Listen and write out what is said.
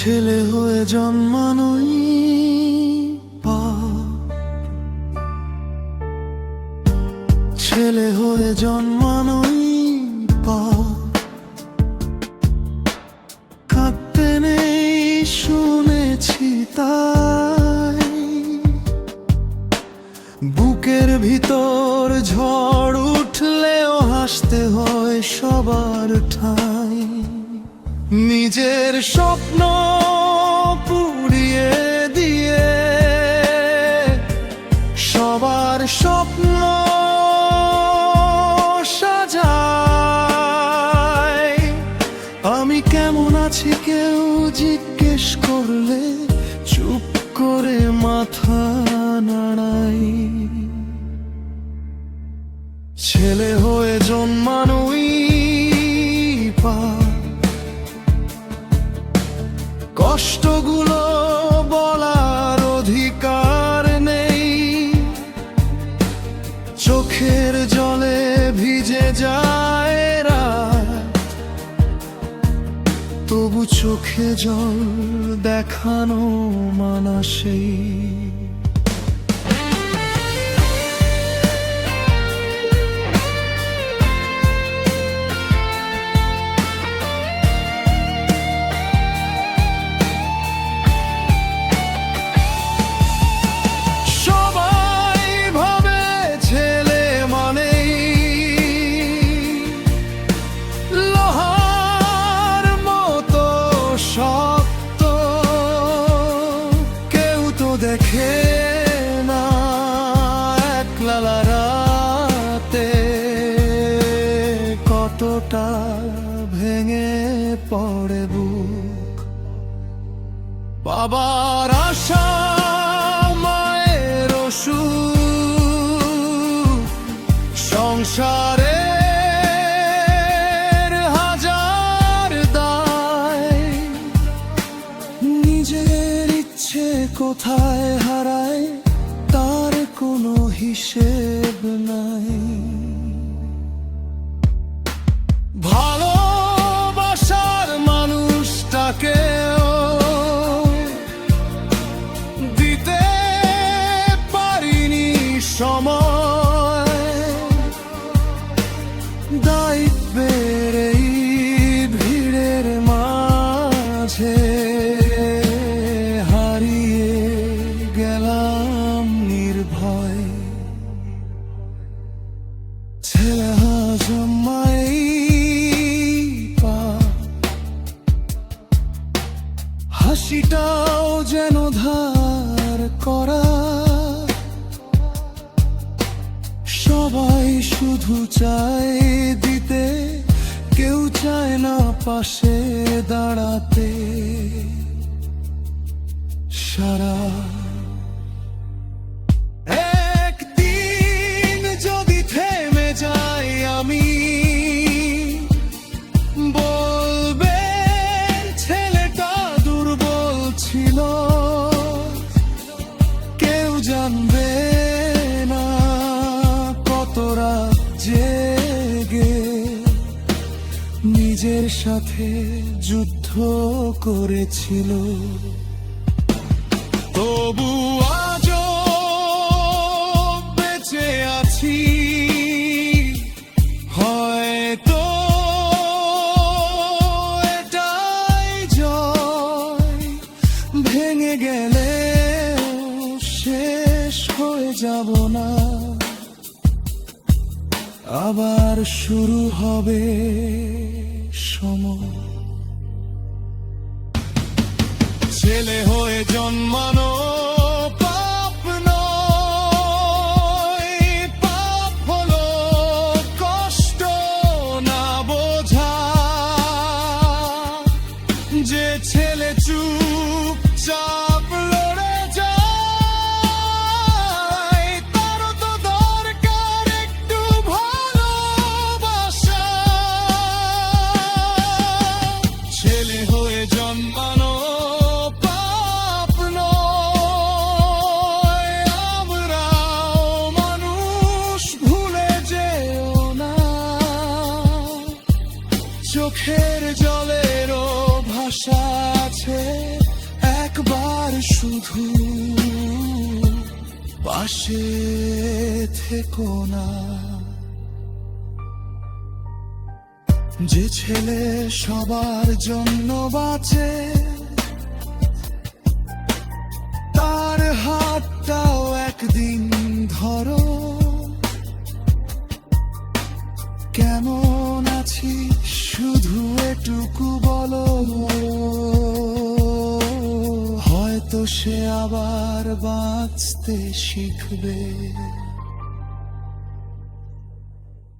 ছেলে হয়ে জন্মানোই পাপ, ছেলে হয়ে জন্মানোই পাপ। কাঁদতে নেই শুনেছি তাই, বুকের ভিতর ঝড় উঠলেও হাসতে হয় সবার ঠাই। নিজের স্বপ্ন পুড়িয়ে দিয়ে সবার স্বপ্ন সাজাই। আমি কেমন আছি কেউ জিজ্ঞেস করলে চুপ করে মাথা নাড়াই। ছেলে হয়ে জন্মানোই পাপ, কষ্টগুলো বলার অধিকার নেই। চোখের জলে ভিজে যায় রাত, তবু চোখে জল দেখানো মানা সেই। দেখে না একলা রাতে কতটা ভেঙে পড়ে বুক। বাবার আশা মায়ের অসুখ, সংসারে কোথায় হারায় তার কোনো হিসেব নাই। ভালোবাসার মানুষটাকেও দিতে পারিনি সময়। দায়িত্বের এই ভিড়ের মাঝে ছেলে জন্মাই পাপ, হাসিটাও যেন ধার করা। সবাই শুধু চায় দিতে, কেউ চায় না পাশে দাঁড়াতে। সারা আমি বলবেন ছেলেটা দুর্বল ছিল, কেউ জানবে না কত রাত জেগে নিজের সাথে যুদ্ধ করেছিল। তবু আজও বেঁচে আছি, হয়তো এটাই জয়। ভেঙে গেলে শেষ হয়ে যাব না, আবার শুরু হবে সময়। ছেলে হয়ে জন্মানো যে ছেলে চুপচাপ লড়ে যায়, তারও তো দরকার একটু ভালোবাসা। ছেলে হয়ে জন্মানো পাপ নয়, আমরাও মানুষ, ভুলে যেও না চোখের জলেরও ভাষা আছে। শুধু পাশে থেকো না। যে ছেলে সবার জন্য বাঁচে তার হাতটাও একদিন ধরো। কেমন আছি শুধু এটুকু বলো, হয়তো সে আবার বাঁচতে শিখবে।